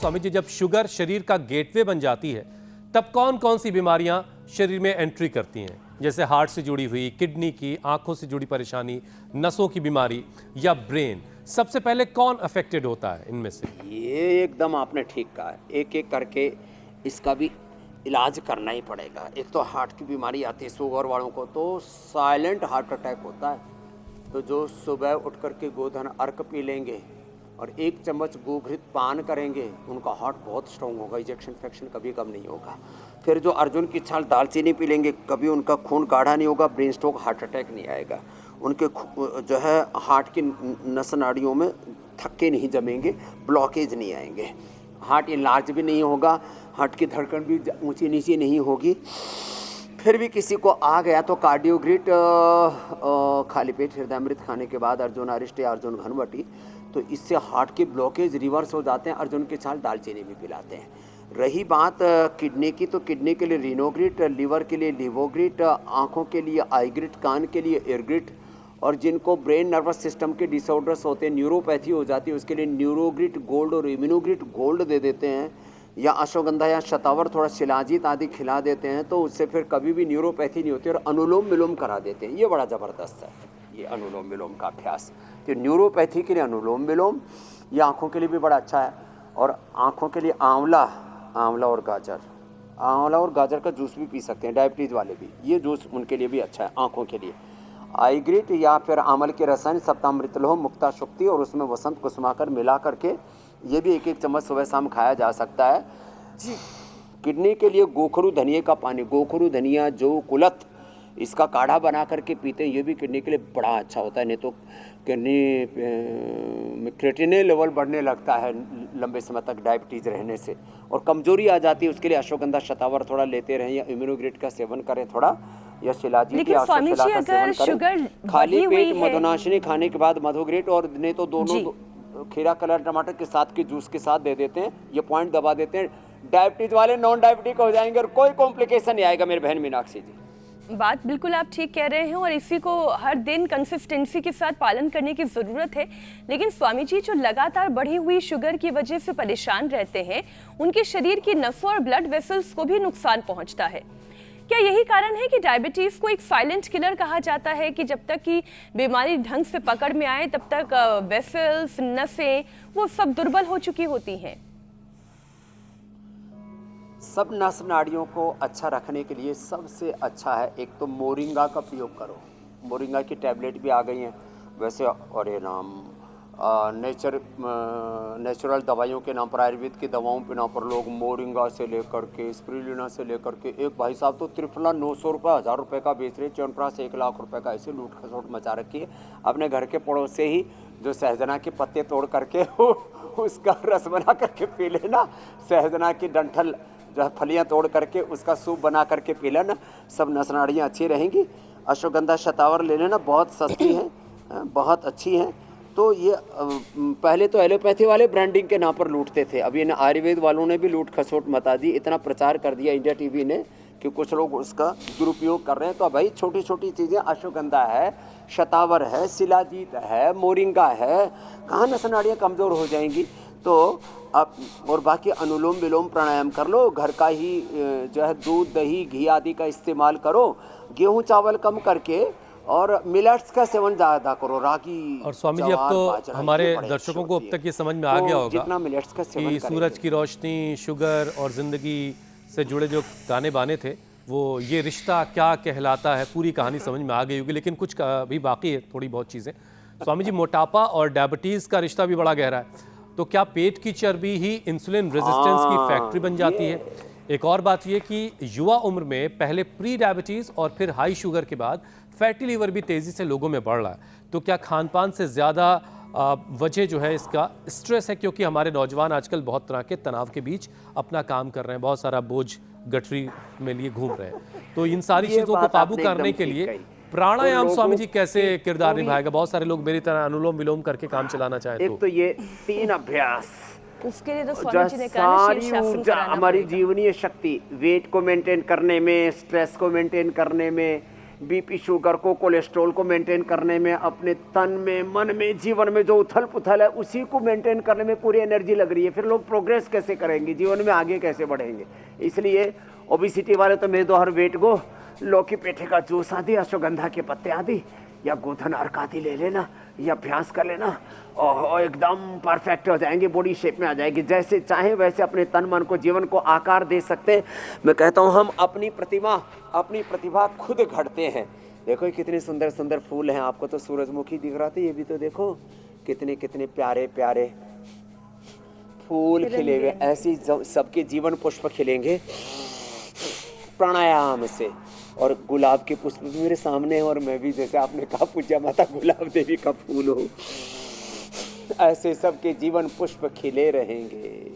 स्वामी जी, जब शुगर शरीर का गेटवे बन जाती है तब कौन कौन सी बीमारियां शरीर में एंट्री करती हैं? जैसे हार्ट से जुड़ी हुई, किडनी की, आंखों से जुड़ी परेशानी, नसों की बीमारी या ब्रेन, सबसे पहले कौन अफेक्टेड होता है इनमें से? ये एकदम आपने ठीक कहा है। एक एक करके इसका भी इलाज करना ही पड़ेगा। एक तो हार्ट की बीमारी आती है शुगर वालों को, तो साइलेंट हार्ट अटैक होता है। तो जो सुबह उठ करके गोधन अर्क पी लेंगे और 1 चम्मच गोघृत पान करेंगे, उनका हार्ट बहुत स्ट्रांग होगा, इजेक्शन फ्रैक्शन कभी कम नहीं होगा। फिर जो अर्जुन की छाल दालचीनी पी लेंगे, कभी उनका खून गाढ़ा नहीं होगा, ब्रेन स्ट्रोक हार्ट अटैक नहीं आएगा। उनके जो है हार्ट की नस नाड़ियों में थक्के नहीं जमेंगे, ब्लॉकेज नहीं आएंगे, हार्ट इलाज भी नहीं होगा, हार्ट की धड़कन भी ऊंची नीची नहीं होगी। फिर भी किसी को आ गया तो कार्डियोग्रिट खाली पेट हृदयामृत खाने के बाद अर्जुन अरिष्ट या अर्जुन घनवटी, तो इससे हार्ट के ब्लॉकेज रिवर्स हो जाते हैं। अर्जुन की छाल दालचीनी भी पिलाते हैं। रही बात किडनी की, तो किडनी के लिए रिनोग्रिट, लिवर के लिए लिवोग्रिट, आँखों के लिए आईग्रिट, कान के लिए एयरग्रिट, और जिनको ब्रेन नर्वस सिस्टम के डिसऑर्डर्स होते हैं, न्यूरोपैथी हो जाती है, उसके लिए न्यूरोग्रिट गोल्ड और इम्यूनोग्रिट गोल्ड दे देते हैं, या अश्वगंधा या शतावर थोड़ा शिलाजीत आदि खिला देते हैं, तो उससे फिर कभी भी न्यूरोपैथी नहीं होती, और अनुलोम विलोम करा देते हैं। ये बड़ा ज़बरदस्त है, ये अनुलोम विलोम का अभ्यास। तो न्यूरोपैथी के लिए अनुलोम विलोम, ये आँखों के लिए भी बड़ा अच्छा है। और आँखों के लिए आंवला और गाजर, आंवला और गाजर का जूस भी पी सकते हैं डायबिटीज़ वाले भी, ये जूस उनके लिए भी अच्छा है आँखों के लिए। आईग्रिट या फिर आमल के रसायन सप्तामृत लोह मुक्ता शुक्ति और उसमें वसंत कुसुमाकर मिला करके, ये भी 1-1 चम्मच सुबह शाम खाया जा सकता है जी। किडनी के लिए गोखरू धनिया का पानी, गोखरू धनिया जो कुलथ, इसका काढ़ा बना करके पीते हैं, ये भी किडनी के लिए बड़ा अच्छा होता है। नहीं तो किडनी में क्रिएटिनिन लेवल बढ़ने लगता है लंबे समय तक डायबिटीज़ रहने से, और कमजोरी आ जाती है। उसके लिए अश्वगंधा शतावर थोड़ा लेते रहें, या इम्यूनोग्रिट का सेवन करें थोड़ा, या शिलाजीत या अश्वशिला का सेवन करें। खाली पेट मधुनाशिनी खाने के बाद मधुग्रेट, और नहीं तो दोनों खीरा कलर टमाटर के साथ के जूस के साथ दे देते हैं, ये पॉइंट दबा देते हैं। डायबिटीज वाले नॉन डायबिटिक हो जाएंगे और कोई कॉम्प्लिकेशन नहीं आएगा मेरी बहन मीनाक्षी जी। बात बिल्कुल आप ठीक कह रहे हैं, और इसी को हर दिन कंसिस्टेंसी के साथ पालन करने की ज़रूरत है। लेकिन स्वामी जी, जो लगातार बढ़ी हुई शुगर की वजह से परेशान रहते हैं, उनके शरीर की नसों और ब्लड वेसल्स को भी नुकसान पहुंचता है। क्या यही कारण है कि डायबिटीज़ को एक साइलेंट किलर कहा जाता है, कि जब तक कि बीमारी ढंग से पकड़ में आए तब तक वेसल्स, नसें, वो सब दुर्बल हो चुकी होती हैं? सब नस नाड़ियों को अच्छा रखने के लिए सबसे अच्छा है, एक तो मोरिंगा का प्रयोग करो। मोरिंगा की टैबलेट भी आ गई हैं वैसे, और ये नाम नेचुरल दवाइयों के नाम पर, आयुर्वेद की दवाओं के नाम पर लोग मोरिंगा से लेकर के स्पिरुलिना से लेकर के, एक भाई साहब तो त्रिफला 900 रुपये 1000 रुपये का बेच रहे, च्यवनप्राश 1 लाख रुपये का, ऐसे लूट खसोट मचा रखी है। अपने घर के पड़ोस से ही जो सहजना के पत्ते तोड़ करके उसका रस बना करके पी लेना, सहजना की डंठल जो फलियाँ तोड़ करके उसका सूप बना करके पी लेना, सब नस नाड़ियाँ अच्छी रहेंगी। अश्वगंधा शतावर ले लेना, बहुत सस्ती हैं, बहुत अच्छी हैं। तो ये पहले तो एलोपैथी वाले ब्रांडिंग के नाम पर लूटते थे, अब ये आयुर्वेद वालों ने भी लूट खसोट मचा दी, इतना प्रचार कर दिया इंडिया टीवी ने कि कुछ लोग उसका दुरुपयोग कर रहे हैं। तो भाई छोटी छोटी चीज़ें, अश्वगंधा है, शतावर है, शिलाजीत है, मोरिंगा है, कहाँ नस नाड़ियाँ कमज़ोर हो जाएंगी। तो आप और बाकी अनुलोम विलोम प्राणायाम कर लो, घर का ही जो है दूध दही घी आदि का इस्तेमाल करो, गेहूं चावल कम करके, और मिलेट्स का सेवन ज़्यादा करो, रागी। और स्वामी जी, अब तो हमारे दर्शकों को अब तक ये समझ में आ गया होगा जितना मिलेट्स का सेवन कि सूरज की रोशनी, शुगर और ज़िंदगी से जुड़े जो गाने बाने थे, वो ये रिश्ता क्या कहलाता है, पूरी कहानी समझ में आ गई होगी। लेकिन कुछ भी बाकी है, थोड़ी बहुत चीज़ें। स्वामी जी, मोटापा और डायबिटीज़ का रिश्ता भी बड़ा गहरा है, तो क्या पेट की चर्बी ही इंसुलिन रेजिस्टेंस की फैक्ट्री बन जाती है? एक और बात यह कि युवा उम्र में पहले प्री डायबिटीज़ और फिर हाई शुगर के बाद फैटी लीवर भी तेज़ी से लोगों में बढ़ रहा है, तो क्या खान पान से ज़्यादा वजह जो है इसका स्ट्रेस है? क्योंकि हमारे नौजवान आजकल बहुत तरह के तनाव के बीच अपना काम कर रहे हैं, बहुत सारा बोझ गठरी में लिए घूम रहे हैं, तो इन सारी चीज़ों को काबू करने के लिए प्राणायाम स्वामी जी कैसे किरदार निभाएगा? बहुत सारे लोग मेरी तरह अनुलोम विलोम करके काम चलाना चाहे एक तो ये 3 अभ्यास, उसके लिए तो स्वामी जी ने कहा सारी ऊर्जा, हमारी जीवनीय शक्ति, वेट को मेंटेन करने में, स्ट्रेस को मेंटेन करने में, बीपी शुगर को, कोलेस्ट्रॉल को मेंटेन करने में, अपने तन में, मन में, जीवन में जो उथल पुथल है उसी को मेंटेन करने में पूरी एनर्जी लग रही है। फिर लोग प्रोग्रेस कैसे करेंगे, जीवन में आगे कैसे बढ़ेंगे। इसलिए ओबिसिटी वाले तो मेरे दोहर वेट को लौकी पेठे का जूस आदि, अश्वगंधा के पत्ते आदि या गोधन अर्क आदि ले लेना या अभ्यास कर लेना और एकदम परफेक्ट हो जाएंगे, बॉडी शेप में आ जाएगी। जैसे चाहे वैसे अपने तन मन को, जीवन को आकार दे सकते हैं। मैं कहता हूँ हम अपनी प्रतिभा खुद घड़ते हैं। देखो ये कितने सुंदर सुंदर फूल हैं, आपको तो सूरजमुखी दिख रहा था, ये भी तो देखो कितने कितने प्यारे प्यारे फूल खिले हुए। ऐसे सबके जीवन पुष्प खिलेंगे प्राणायाम से। और गुलाब के पुष्प भी मेरे सामने हैं, और मैं भी, जैसे आपने कहा पूज्य माता गुलाब देवी का फूल हो, ऐसे सबके जीवन पुष्प खिले रहेंगे।